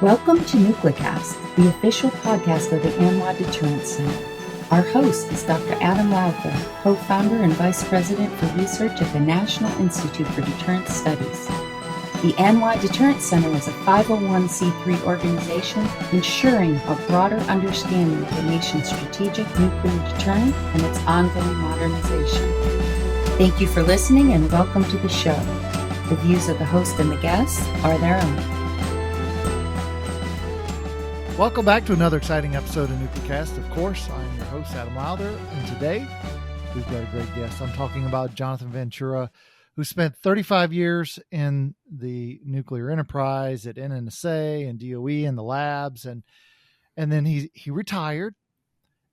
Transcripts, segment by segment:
Welcome to NucleCast, the official podcast of the ANWA Deterrence Center. Our host is Dr. Adam Lowther, co-founder and vice president for research at the National Institute for Deterrence Studies. The ANWA Deterrence Center is a 501c3 organization ensuring a broader understanding of the nation's strategic nuclear deterrent and its ongoing modernization. Thank you for listening and welcome to the show. The views of the host and the guests are their own. Welcome back to another exciting episode of NucleCast. Of course, I'm your host, Adam Lowther, and today we've got a great guest. I'm talking about Jonathan Ventura, who spent 35 years in the nuclear enterprise at NNSA and DOE and the labs, and then he retired,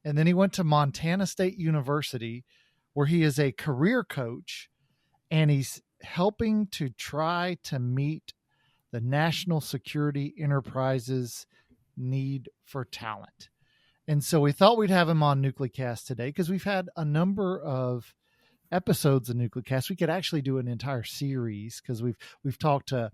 and then he went to Montana State University, where he is a career coach, and he's helping to try to meet the national security enterprise's need for talent. And so we thought we'd have him on NucleCast today because we've had a number of episodes of NucleCast. We could actually do an entire series because we've talked to,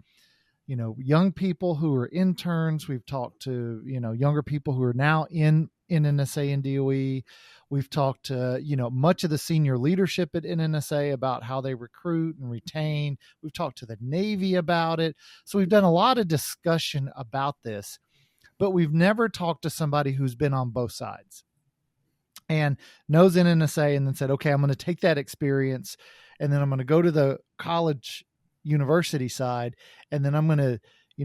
young people who are interns. We've talked to, younger people who are now in NNSA and DOE. We've talked to, much of the senior leadership at NNSA about how they recruit and retain. We've talked to the Navy about it. So we've done a lot of discussion about this. But we've never talked to somebody who's been on both sides and knows NNSA and then said, okay, I'm going to take that experience and then I'm going to go to the college university side and then I'm going to,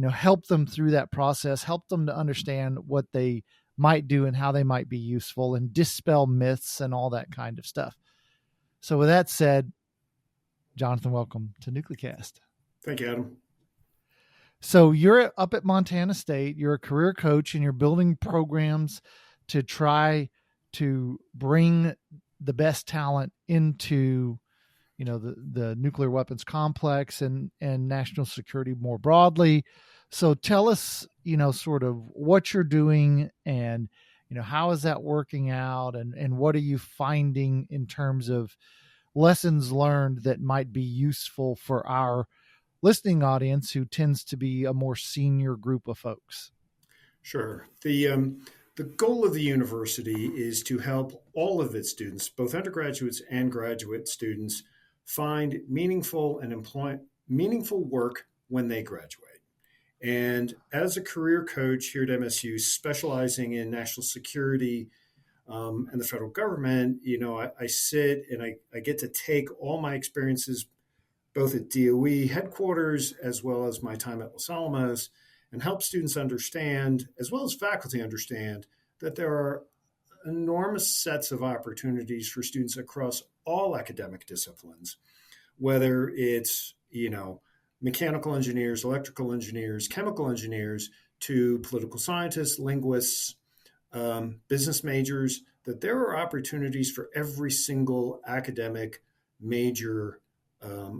help them through that process, help them to understand what they might do and how they might be useful and dispel myths and all that kind of stuff. So with that said, Jonathan, welcome to NucleCast. Thank you, Adam. So you're up at Montana State, you're a career coach, and you're building programs to try to bring the best talent into, the nuclear weapons complex and national security more broadly. So tell us, sort of what you're doing and, how is that working out and what are you finding in terms of lessons learned that might be useful for our listening audience who tends to be a more senior group of folks? Sure. The goal of the university is to help all of its students, both undergraduates and graduate students, find meaningful work when they graduate. And as a career coach here at MSU, specializing in national security and the federal government, I sit and I get to take all my experiences both at DOE headquarters as well as my time at Los Alamos, and help students understand, as well as faculty understand, that there are enormous sets of opportunities for students across all academic disciplines, whether it's, mechanical engineers, electrical engineers, chemical engineers, to political scientists, linguists, business majors, that there are opportunities for every single academic major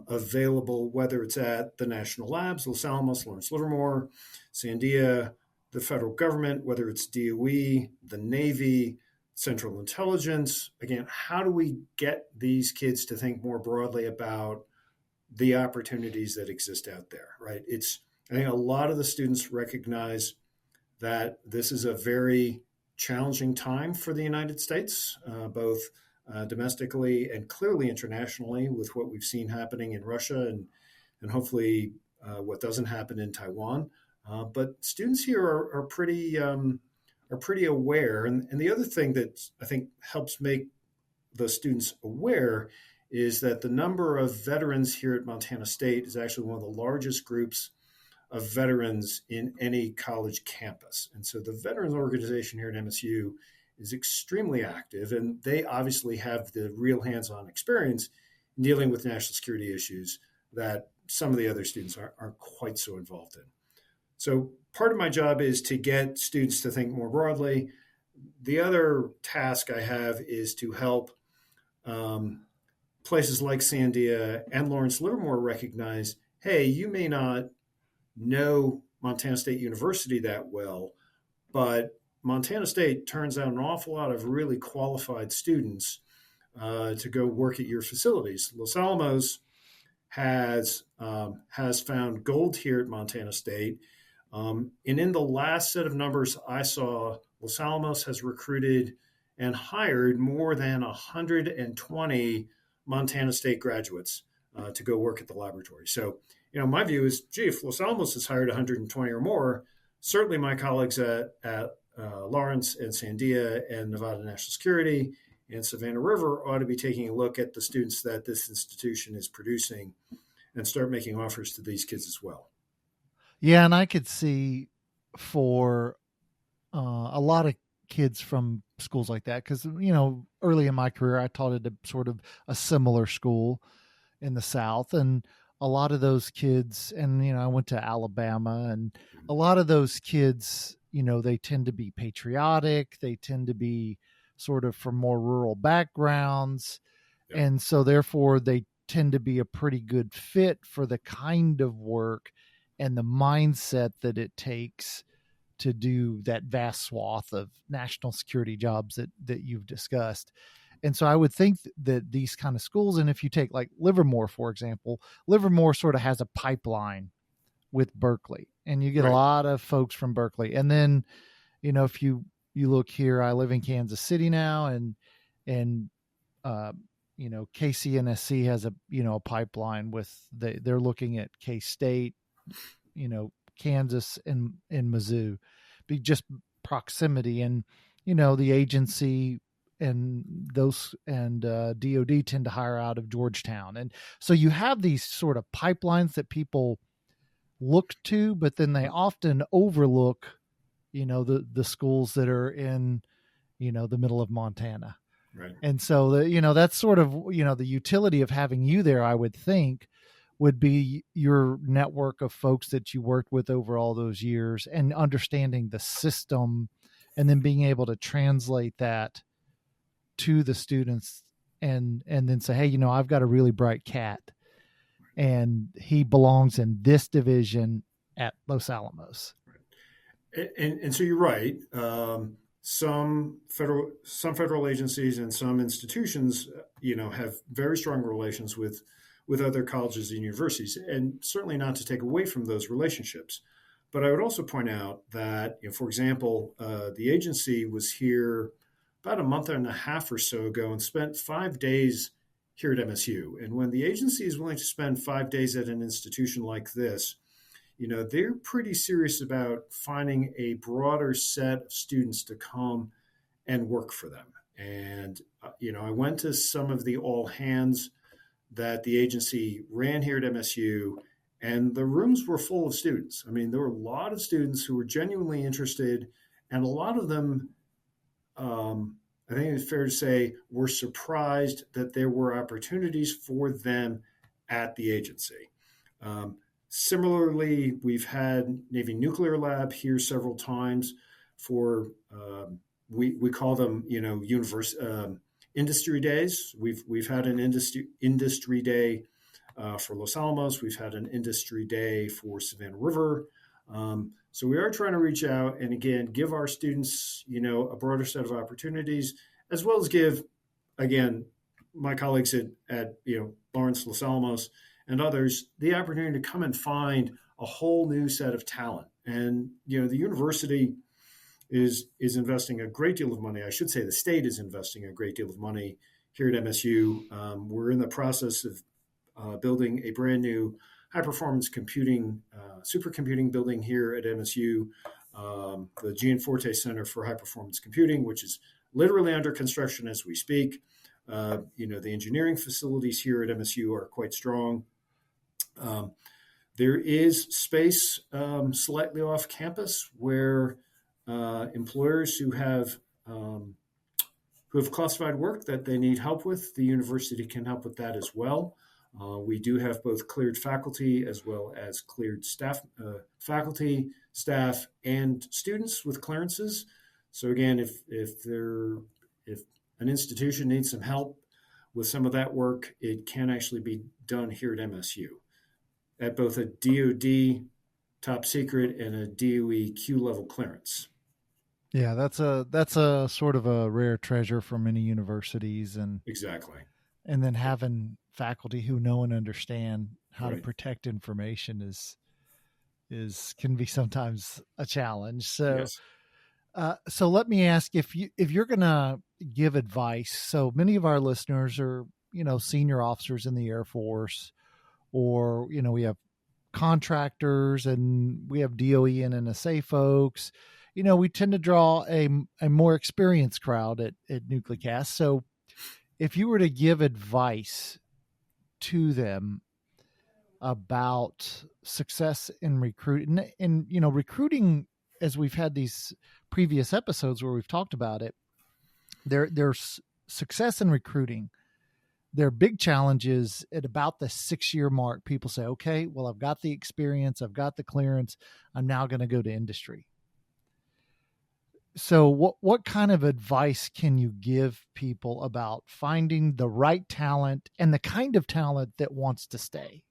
available, whether it's at the national labs, Los Alamos, Lawrence Livermore, Sandia, the federal government, whether it's DOE, the Navy, Central Intelligence. Again, how do we get these kids to think more broadly about the opportunities that exist out there, right? I think a lot of the students recognize that this is a very challenging time for the United States, both domestically and clearly internationally, with what we've seen happening in Russia and hopefully what doesn't happen in Taiwan. But students here are pretty aware. And the other thing that I think helps make the students aware is that the number of veterans here at Montana State is actually one of the largest groups of veterans in any college campus. And so the Veterans Organization here at MSU is extremely active, and they obviously have the real hands-on experience in dealing with national security issues that some of the other students aren't quite so involved in. So part of my job is to get students to think more broadly. The other task I have is to help places like Sandia and Lawrence Livermore recognize, hey, you may not know Montana State University that well, but Montana State turns out an awful lot of really qualified students to go work at your facilities. Los Alamos has found gold here at Montana State And in the last set of numbers I saw, Los Alamos has recruited and hired more than 120 Montana State graduates to go work at the laboratory. So, my view is, gee, if Los Alamos has hired 120 or more, certainly my colleagues at Lawrence and Sandia and Nevada National Security and Savannah River ought to be taking a look at the students that this institution is producing and start making offers to these kids as well. Yeah, and I could see for a lot of kids from schools like that, because early in my career I taught at a sort of a similar school in the South, and a lot of those kids, and I went to Alabama, and a lot of those kids, they tend to be patriotic, they tend to be sort of from more rural backgrounds, Yep. and so therefore they tend to be a pretty good fit for the kind of work and the mindset that it takes to do that vast swath of national security jobs that you've discussed. And so I would think that these kind of schools, and if you take like Livermore, for example, Livermore sort of has a pipeline with Berkeley, and you get Right. a lot of folks from Berkeley. And then, if you look here, I live in Kansas City now, and KCNSC has a pipeline with they're looking at K-State, Kansas and Mizzou, be just proximity, and the agency and those and DOD tend to hire out of Georgetown, and so you have these sort of pipelines that people look to, but then they often overlook, the schools that are in, the middle of Montana. Right. And so that's sort of, the utility of having you there, I would think, would be your network of folks that you worked with over all those years and understanding the system, and then being able to translate that to the students and then say, hey, I've got a really bright cat and he belongs in this division at Los Alamos. And so you're right. Some federal agencies and some institutions, have very strong relations with other colleges and universities, and certainly not to take away from those relationships. But I would also point out that, for example, the agency was here about a month and a half or so ago and spent 5 days here at MSU. And when the agency is willing to spend 5 days at an institution like this, they're pretty serious about finding a broader set of students to come and work for them. And, I went to some of the all hands that the agency ran here at MSU, and the rooms were full of students. I mean, there were a lot of students who were genuinely interested, and a lot of them, I think it's fair to say, were surprised that there were opportunities for them at the agency. Similarly, we've had Navy Nuclear Lab here several times for, we call them, industry days. We've had an industry day for Los Alamos. We've had an industry day for Savannah River. So we are trying to reach out and, again, give our students, a broader set of opportunities, as well as give, again, my colleagues at Lawrence, Los Alamos, and others the opportunity to come and find a whole new set of talent. And, the university is investing a great deal of money. I should say the state is investing a great deal of money here at MSU. We're in the process of building a brand new high-performance computing, supercomputing building here at MSU, the Gianforte Center for High-Performance Computing, which is literally under construction as we speak. The engineering facilities here at MSU are quite strong. There is space slightly off campus where employers who have classified work that they need help with, the university can help with that as well. We do have both cleared faculty as well as cleared staff, faculty, staff, and students with clearances. So again, if an institution needs some help with some of that work, it can actually be done here at MSU at both a DoD top secret and a DOE Q level clearance. Yeah, that's a sort of a rare treasure for many universities, and exactly. And then having faculty who know and understand how right. to protect information is can be sometimes a challenge. So, Yes. so let me ask, if you're going to give advice. So many of our listeners are, senior officers in the Air Force, or we have contractors, and we have DOE and NSA folks. We tend to draw a more experienced crowd at Nuclecast. So if you were to give advice to them about success in recruiting, and recruiting, as we've had these previous episodes where we've talked about it, there's success in recruiting. Their big challenges at about the 6-year mark. People say, okay, well, I've got the experience, I've got the clearance, I'm now going to go to industry. So what kind of advice can you give people about finding the right talent and the kind of talent that wants to stay?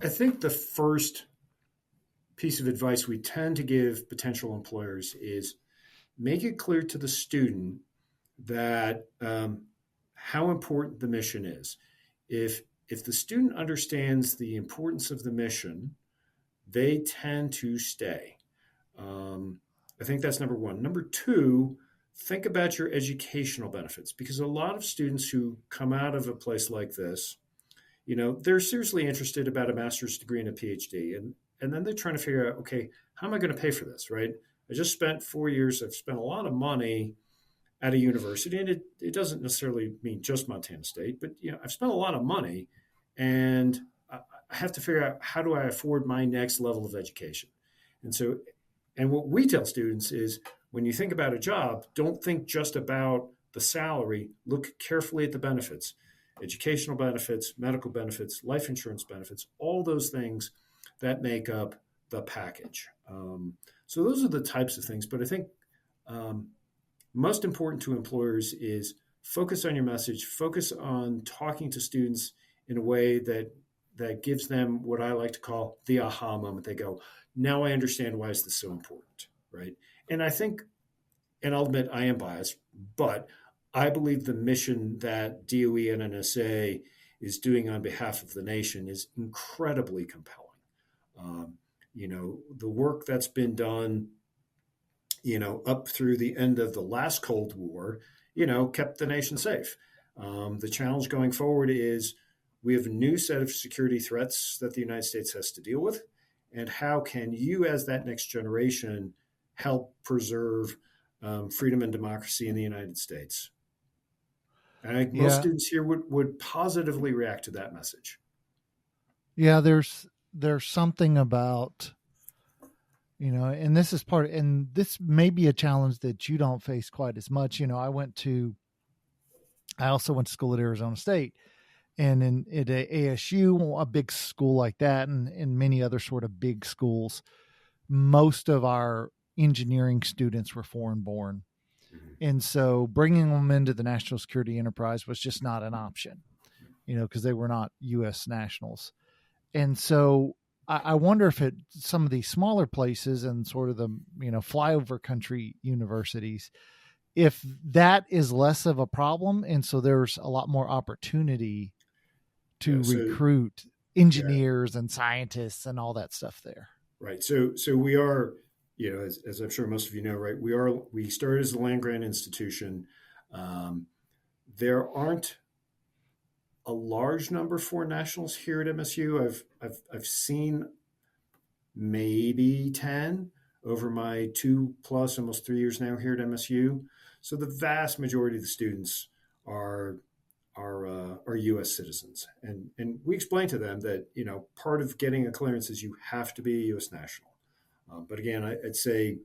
I think the first piece of advice we tend to give potential employers is make it clear to the student that how important the mission is. If the student understands the importance of the mission, they tend to stay. I think that's number one. Number two, think about your educational benefits, because a lot of students who come out of a place like this, they're seriously interested about a master's degree and a PhD, and then they're trying to figure out, okay, how am I going to pay for this, right? I just spent 4 years. I've spent a lot of money at a university, and it doesn't necessarily mean just Montana State, but I've spent a lot of money, and I have to figure out, how do I afford my next level of education? And what we tell students is, when you think about a job, don't think just about the salary. Look carefully at the benefits, educational benefits, medical benefits, life insurance benefits, all those things that make up the package. So those are the types of things. But I think most important to employers is focus on your message, focus on talking to students in a way that gives them what I like to call the aha moment. They go, now I understand, why is this so important, right? And I think, and I'll admit I am biased, but I believe the mission that DOE and NSA is doing on behalf of the nation is incredibly compelling. The work that's been done, up through the end of the last Cold War, kept the nation safe. The challenge going forward is, we have a new set of security threats that the United States has to deal with. And how can you, as that next generation, help preserve freedom and democracy in the United States? And I think most students here would positively react to that message. Yeah, there's something about, and this is and this may be a challenge that you don't face quite as much. I also went to school at Arizona State, and at ASU, a big school like that, and many other sort of big schools, most of our engineering students were foreign born. Mm-hmm. And so bringing them into the national security enterprise was just not an option, because they were not U.S. nationals. And so I wonder if at some of these smaller places and sort of the, flyover country universities, if that is less of a problem. And so there's a lot more opportunity to recruit engineers and scientists and all that stuff there. Right. So we are, as I'm sure most of you know, right, we started as a land grant institution. There aren't a large number of foreign nationals here at MSU. I've seen maybe 10 over my 2+ almost 3 years now here at MSU. So the vast majority of the students are U.S. citizens, and we explain to them that part of getting a clearance is you have to be a U.S. national. But again, I'd say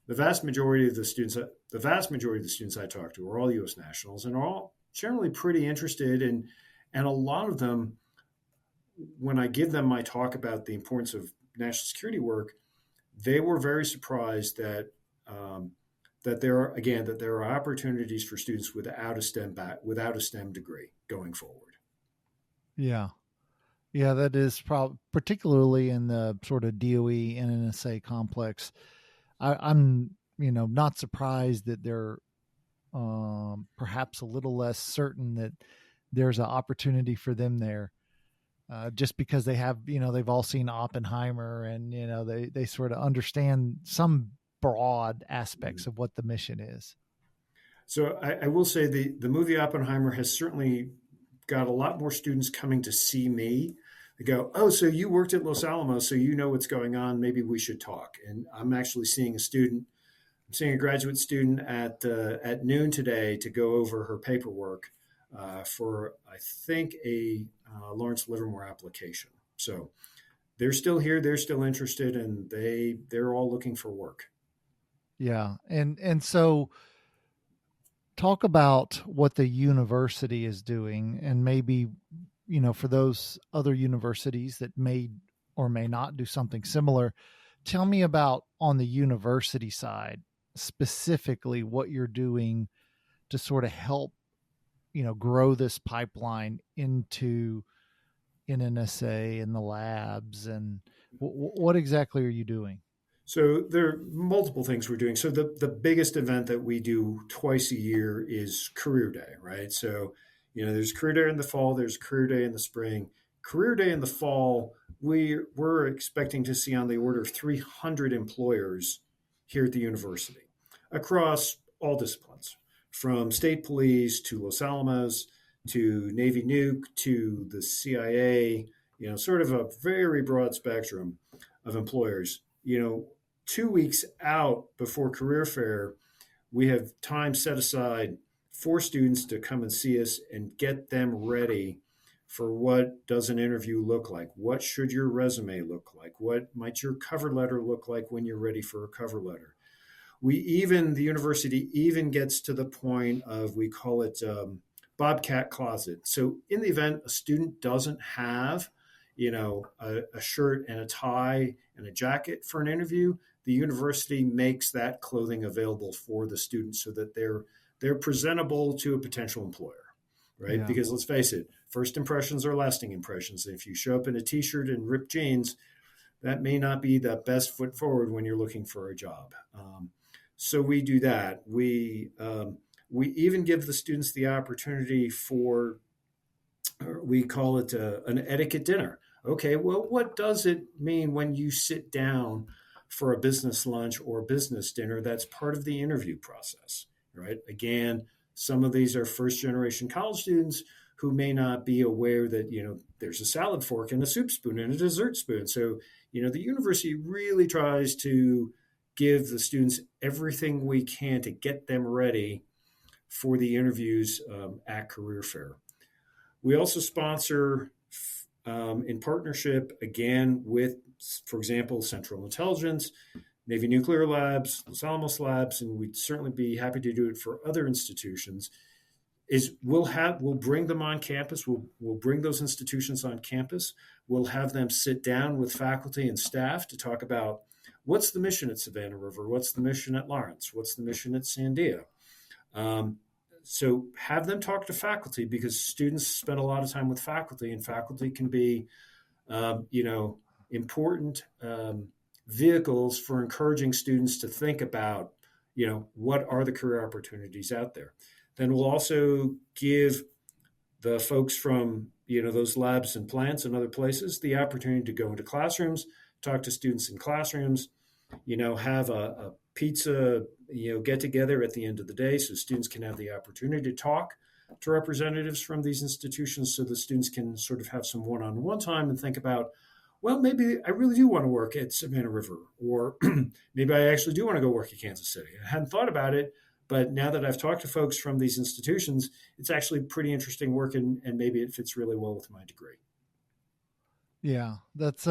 the vast majority of the students I talk to are all U.S. nationals, and are all generally pretty interested in. And a lot of them, when I give them my talk about the importance of national security work, they were very surprised that there are opportunities for students without a STEM degree going forward. Yeah, that is particularly in the sort of DOE and NSA complex. I'm not surprised that they're perhaps a little less certain that there's an opportunity for them there. just because they have, they've all seen Oppenheimer, and, they sort of understand some broad aspects of what the mission is. So I will say the movie Oppenheimer has certainly got a lot more students coming to see me. They go, oh, so you worked at Los Alamos, so you know what's going on. Maybe we should talk. And I'm actually seeing a graduate student at noon today to go over her paperwork for, I think, a Lawrence Livermore application. So they're still here, they're still interested, and they're all looking for work. Yeah, and so talk about what the university is doing, and maybe, for those other universities that may or may not do something similar. Tell me about, on the university side, specifically what you're doing to sort of help, grow this pipeline into NNSA and the labs, and what exactly are you doing? So there are multiple things we're doing. So the biggest event that we do twice a year is Career Day, right? So, there's Career Day in the fall, there's Career Day in the spring. Career Day in the fall, we're expecting to see on the order of 300 employers here at the university across all disciplines, from state police to Los Alamos to Navy Nuke to the CIA, sort of a very broad spectrum of employers. 2 weeks out before career fair, we have time set aside for students to come and see us and get them ready for what does an interview look like? What should your resume look like? What might your cover letter look like when you're ready for a cover letter? The university even gets to the point of, we call it Bobcat Closet. So in the event a student doesn't have a shirt and a tie and a jacket for an interview, the university makes that clothing available for the students so that they're presentable to a potential employer, right? Yeah. Because let's face it, first impressions are lasting impressions. If you show up in a t-shirt and ripped jeans, that may not be the best foot forward when you're looking for a job. So we do that. We even give the students the opportunity for, we call it an etiquette dinner. Okay, well, what does it mean when you sit down for a business lunch or business dinner? That's part of the interview process, right? Again, some of these are first-generation college students who may not be aware that, there's a salad fork and a soup spoon and a dessert spoon. So, the university really tries to give the students everything we can to get them ready for the interviews at career fair. We also sponsor, in partnership, again, with, for example, Central Intelligence, Navy Nuclear Labs, Los Alamos Labs, and we'd certainly be happy to do it for other institutions, is we'll bring them on campus. We'll bring those institutions on campus. We'll have them sit down with faculty and staff to talk about what's the mission at Savannah River, what's the mission at Lawrence, what's the mission at Sandia. So have them talk to faculty, because students spend a lot of time with faculty, and faculty can be, important vehicles for encouraging students to think about, what are the career opportunities out there. Then we'll also give the folks from, those labs and plants and other places the opportunity to go into classrooms, talk to students in classrooms, have a pizza, get together at the end of the day so students can have the opportunity to talk to representatives from these institutions, so the students can sort of have some one-on-one time and think about, well, maybe I really do want to work at Savannah River, or maybe I actually do want to go work at Kansas City. I hadn't thought about it, but now that I've talked to folks from these institutions, it's actually pretty interesting work, and maybe it fits really well with my degree. Yeah, that's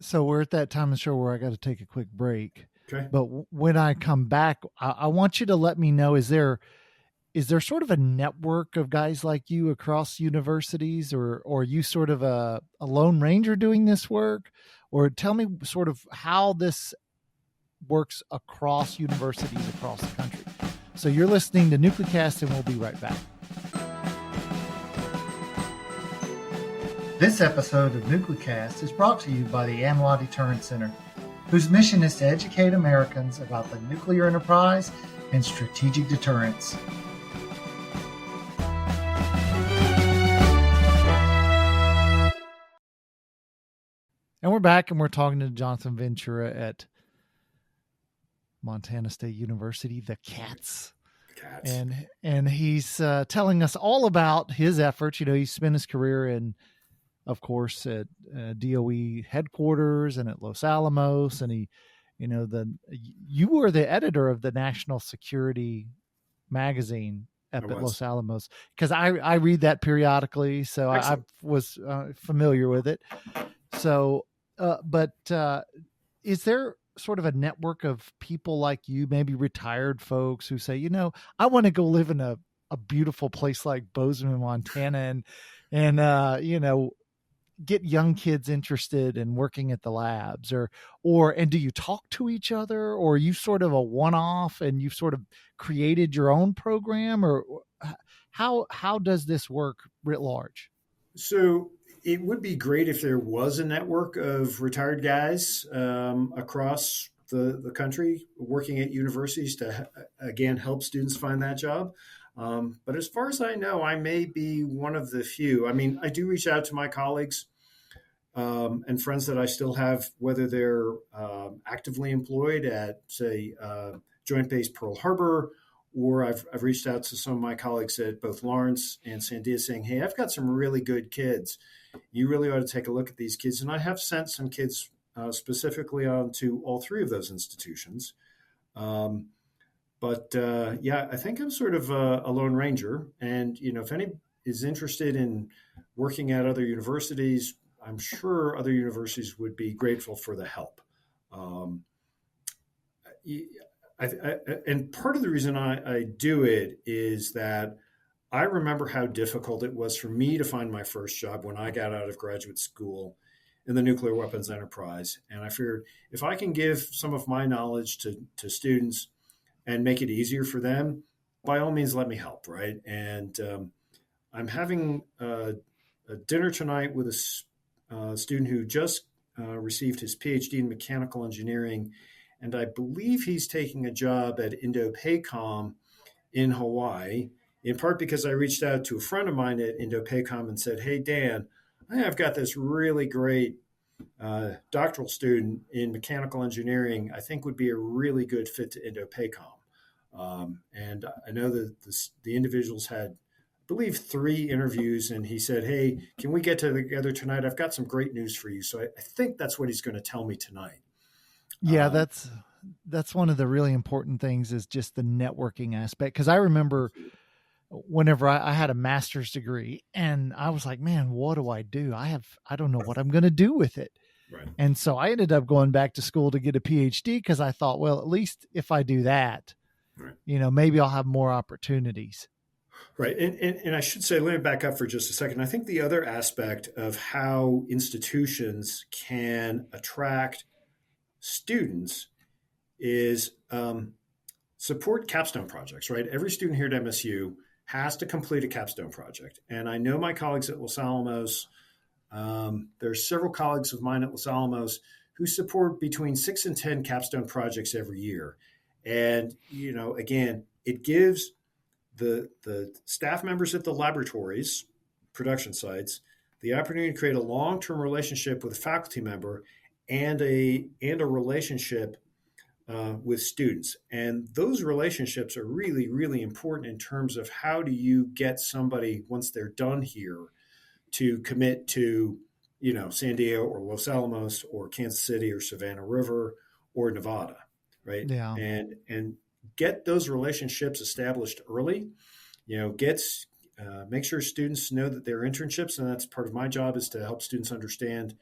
so we're at that time of the show where I got to take a quick break. Okay. But when I come back, I want you to let me know, is there sort of a network of guys like you across universities, or are you sort of a lone ranger doing this work? Or tell me sort of how this works across universities across the country. So you're listening to Nuclecast, and we'll be right back. This episode of Nuclecast is brought to you by the ANWA Deterrence Center, whose mission is to educate Americans about the nuclear enterprise and strategic deterrence. And we're back and we're talking to Jonathan Ventura at Montana State University, the Cats. Cats. And he's telling us all about his efforts. You know, he spent his career in, of course, at DOE headquarters and at Los Alamos. And he, you know, you were the editor of the National Security magazine up at Los Alamos, because I read that periodically, so I was familiar with it. So, but is there sort of a network of people like you, maybe retired folks, who say, you know, I want to go live in a beautiful place like Bozeman, Montana, and you know, get young kids interested in working at the labs, and do you talk to each other, or are you sort of a one-off and you've sort of created your own program, or how does this work writ large? So it would be great if there was a network of retired guys across the country working at universities to, again, help students find that job. But as far as I know, I may be one of the few. I mean, I do reach out to my colleagues and friends that I still have, whether they're actively employed at, say, Joint Base Pearl Harbor, or I've reached out to some of my colleagues at both Lawrence and Sandia saying, hey, I've got some really good kids. You really ought to take a look at these kids. And I have sent some kids specifically on to all three of those institutions. But I think I'm sort of a lone ranger. And, you know, if any is interested in working at other universities, I'm sure other universities would be grateful for the help. And part of the reason I do it is that I remember how difficult it was for me to find my first job when I got out of graduate school in the nuclear weapons enterprise. And I figured if I can give some of my knowledge to students and make it easier for them, by all means, let me help, right? And I'm having a dinner tonight with a student who just received his PhD in mechanical engineering, and I believe he's taking a job at INDOPACOM in Hawaii, in part because I reached out to a friend of mine at INDOPACOM and said, hey, Dan, I've got this really great doctoral student in mechanical engineering I think would be a really good fit to INDOPACOM. And I know that the individuals had, I believe, 3 interviews, and he said, hey, can we get together tonight? I've got some great news for you. So I think that's what he's going to tell me tonight. Yeah, that's one of the really important things, is just the networking aspect. Because I remember whenever I had a master's degree and I was like, man, what do? I don't know what I'm going to do with it. Right. And so I ended up going back to school to get a PhD, because I thought, well, at least if I do that, right, you know, maybe I'll have more opportunities. Right. And I should say, let me back up for just a second. I think the other aspect of how institutions can attract students is support capstone projects, right? Every student here at MSU has to complete a capstone project. And I know my colleagues at Los Alamos, there are several colleagues of mine at Los Alamos who support between 6 and 10 capstone projects every year. And, you know, again, it gives the staff members at the laboratories, production sites, the opportunity to create a long-term relationship with a faculty member and a relationship with students. And those relationships are really, really important in terms of how do you get somebody, once they're done here, to commit to, you know, San Diego or Los Alamos or Kansas City or Savannah River or Nevada, right? Yeah. And get those relationships established early. You know, make sure students know that they're internships, and that's part of my job, is to help students understand,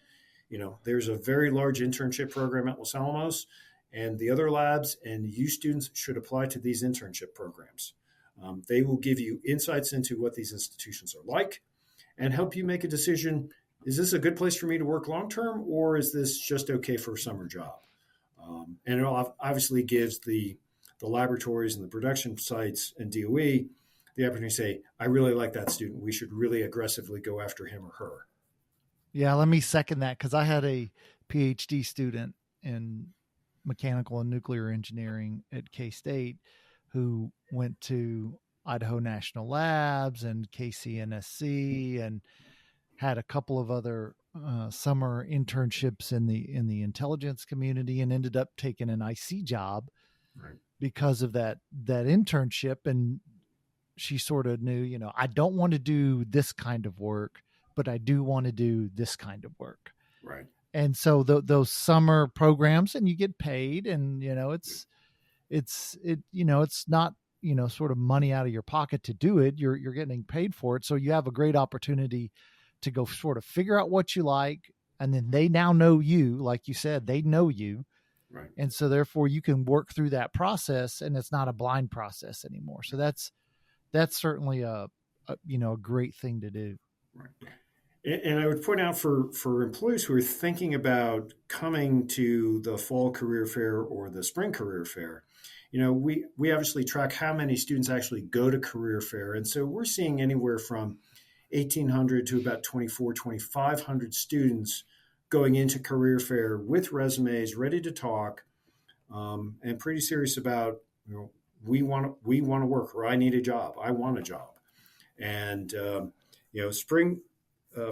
you know, there's a very large internship program at Los Alamos, and the other labs and you students should apply to these internship programs. They will give you insights into what these institutions are like and help you make a decision. Is this a good place for me to work long-term, or is this just okay for a summer job? And it obviously gives the laboratories and the production sites and DOE the opportunity to say, I really like that student. We should really aggressively go after him or her. Yeah, let me second that, because I had a PhD student in mechanical and nuclear engineering at K-State who went to Idaho National Labs and KCNSC and had a couple of other summer internships in the intelligence community and ended up taking an IC job Right. because of that internship. And she sort of knew, I don't want to do this kind of work, but I do want to do this kind of work. Right. And so those summer programs, and you get paid, and it's not, sort of money out of your pocket to do it. You're getting paid for it. So you have a great opportunity to go sort of figure out what you like. And then they now know you, like you said, they know you. Right. And so therefore you can work through that process, and it's not a blind process anymore. So that's certainly a great thing to do. Right. And I would point out for employees who are thinking about coming to the fall career fair or the spring career fair, we obviously track how many students actually go to career fair. And so we're seeing anywhere from 1,800 to about 2,500 students going into career fair with resumes, ready to talk, and pretty serious about, we want to work, or I need a job. I want a job. And,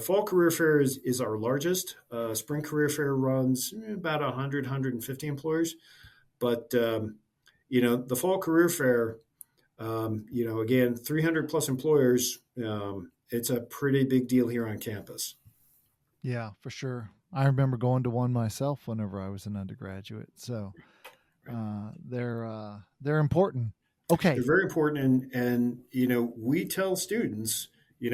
fall career fair is our largest. Spring career fair runs about 100, 150 employers. But, the fall career fair, again, 300 plus employers, it's a pretty big deal here on campus. Yeah, for sure. I remember going to one myself whenever I was an undergraduate. So they're important. Okay. They're very important. And we tell students, we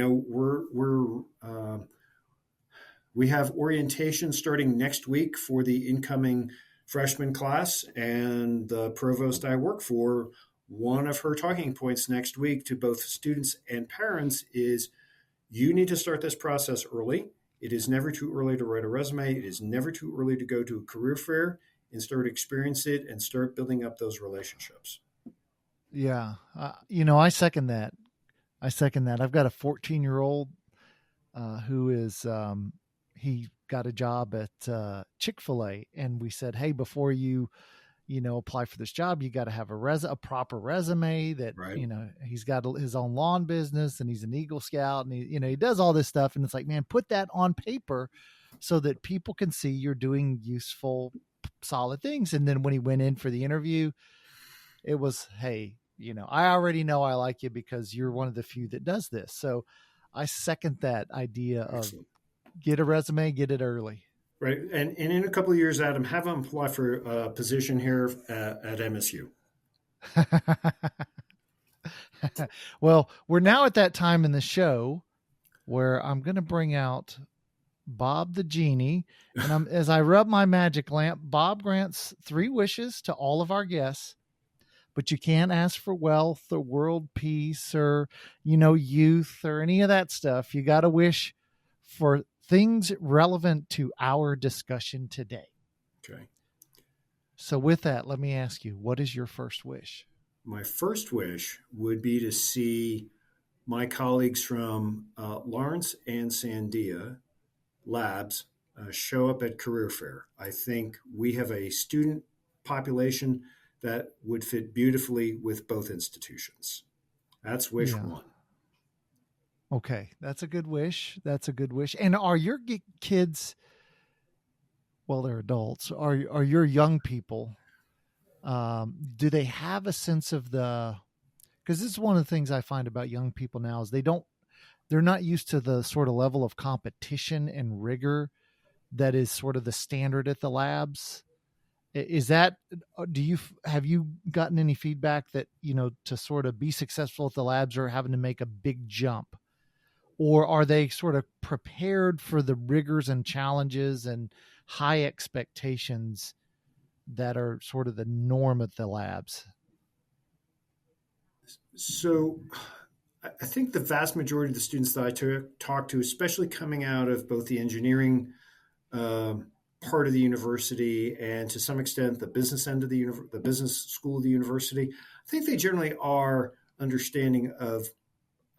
have orientation starting next week for the incoming freshman class, and the provost I work for, one of her talking points next week to both students and parents is, you need to start this process early. It is never too early to write a resume. It is never too early to go to a career fair and start experiencing it and start building up those relationships. Yeah. I second that. I've got a 14-year-old who is, he got a job at Chick-fil-A, and we said, hey, before you apply for this job, you got to have a proper resume that, right. He's got his own lawn business, and he's an Eagle Scout, and he does all this stuff. And it's like, man, put that on paper so that people can see you're doing useful, solid things. And then when he went in for the interview, it was, hey, I already know I like you because you're one of the few that does this. So I second that idea Excellent. Of get a resume, get it early. Right. And in a couple of years, Adam, have them apply for a position here at MSU. Well, we're now at that time in the show where I'm going to bring out Bob the Genie. And as I rub my magic lamp, Bob grants 3 wishes to all of our guests. But you can't ask for wealth or world peace or, youth or any of that stuff. You got to wish for things relevant to our discussion today. Okay. So with that, let me ask you, what is your first wish? My first wish would be to see my colleagues from Lawrence and Sandia labs show up at career fair. I think we have a student population that would fit beautifully with both institutions. That's wish one. Okay, that's a good wish. And are your kids, well, they're adults, are your young people, do they have a sense of because this is one of the things I find about young people now is they're not used to the sort of level of competition and rigor that is sort of the standard at the labs. Is that, have you gotten any feedback that, to sort of be successful at the labs are having to make a big jump, or are they sort of prepared for the rigors and challenges and high expectations that are sort of the norm at the labs? So I think the vast majority of the students that I talk to, especially coming out of both the engineering part of the university and to some extent the business end of the business school of the university, I think they generally are understanding of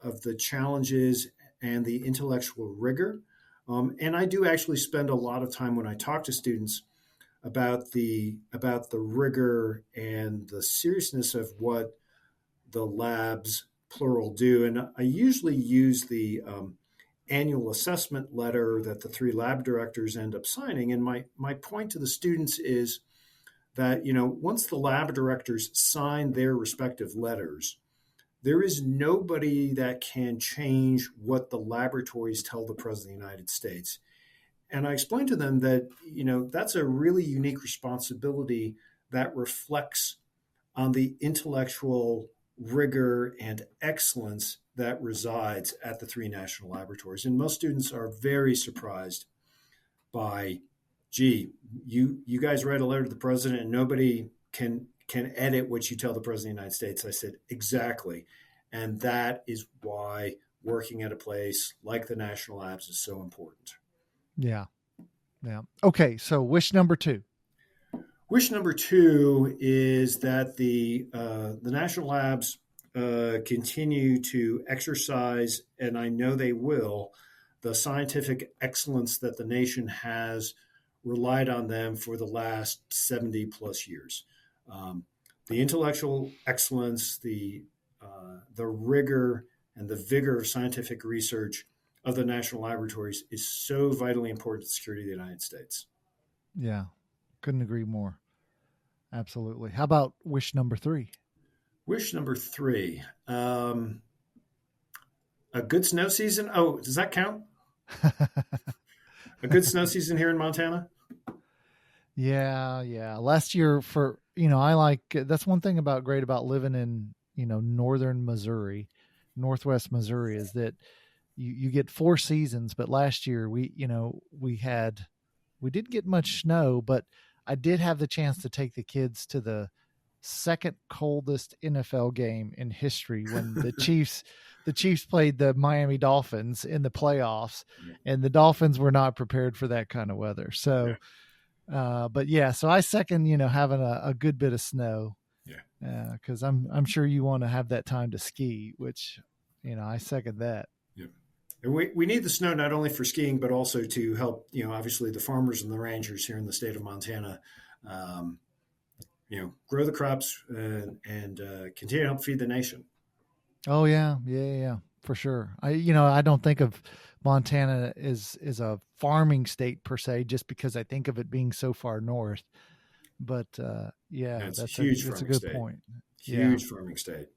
the challenges and the intellectual rigor. And I do actually spend a lot of time when I talk to students about the rigor and the seriousness of what the labs plural do. And I usually use the annual assessment letter that the 3 lab directors end up signing. And my point to the students is that, once the lab directors sign their respective letters, there is nobody that can change what the laboratories tell the President of the United States. And I explained to them that, that's a really unique responsibility that reflects on the intellectual rigor and excellence that resides at the 3 national laboratories. And most students are very surprised by, gee, you guys write a letter to the president and nobody can edit what you tell the president of the United States. I said, exactly. And that is why working at a place like the National Labs is so important. Yeah. Yeah. Okay. So wish number 2. Wish number 2 is that the National Labs continue to exercise, and I know they will, the scientific excellence that the nation has relied on them for the last 70 plus years. The intellectual excellence, the rigor and the vigor of scientific research of the national laboratories is so vitally important to the security of the United States. Yeah, couldn't agree more. Absolutely. How about wish number 3? Wish number 3, a good snow season. Oh, does that count? A good snow season here in Montana? Yeah. Last year that's one thing great about living in, northern Missouri, northwest Missouri, is that you get 4 seasons. But last year we didn't get much snow, but I did have the chance to take the kids to the second coldest NFL game in history when the Chiefs played the Miami Dolphins in the playoffs, and the Dolphins were not prepared for that kind of weather. So, so I second, having a good bit of snow. Yeah. Cause I'm sure you want to have that time to ski, which, I second that. Yeah. And we need the snow not only for skiing, but also to help, obviously the farmers and the ranchers here in the state of Montana, grow the crops and continue to help feed the nation. Oh yeah, for sure. I don't think of Montana as a farming state per se, just because I think of it being so far north. But that's a good point. Huge farming state,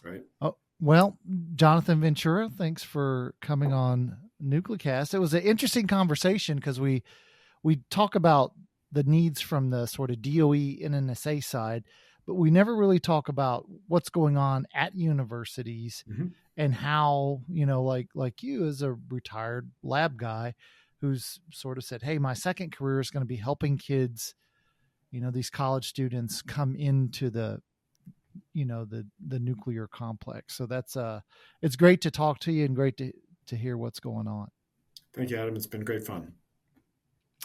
right? Oh well, Jonathan Ventura, thanks for coming on Nuclecast. It was an interesting conversation because we talk about the needs from the sort of DOE NNSA side, but we never really talk about what's going on at universities and how, like you as a retired lab guy who's sort of said, hey, my second career is going to be helping kids, these college students come into the nuclear complex. So that's it's great to talk to you and great to hear what's going on. Thank you, Adam. It's been great fun.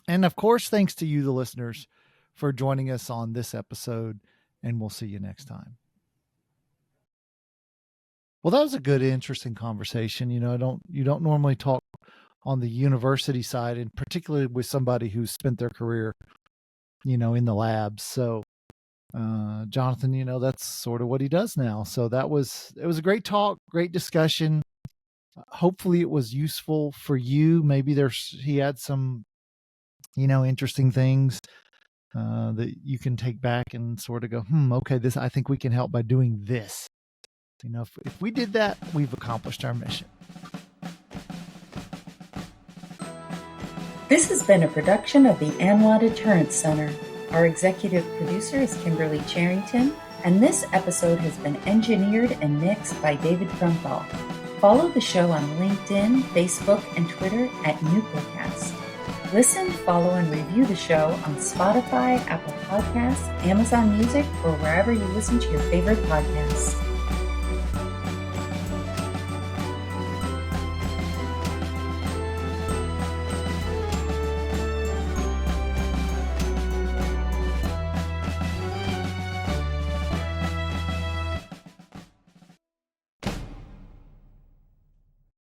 And of course, thanks to you, the listeners, for joining us on this episode, and we'll see you next time. Well, that was a good, interesting conversation. You don't normally talk on the university side, and particularly with somebody who's spent their career, in the labs. So, Jonathan, that's sort of what he does now. So it was a great talk, great discussion. Hopefully it was useful for you. Maybe he had some, interesting things that you can take back and sort of go, okay, I think we can help by doing this. If we did that, we've accomplished our mission. This has been a production of the ANWA Deterrence Center. Our executive producer is Kimberly Charrington, and this episode has been engineered and mixed by David Krumthal. Follow the show on LinkedIn, Facebook, and Twitter at Nuclecast. Listen, follow, and review the show on Spotify, Apple Podcasts, Amazon Music, or wherever you listen to your favorite podcasts.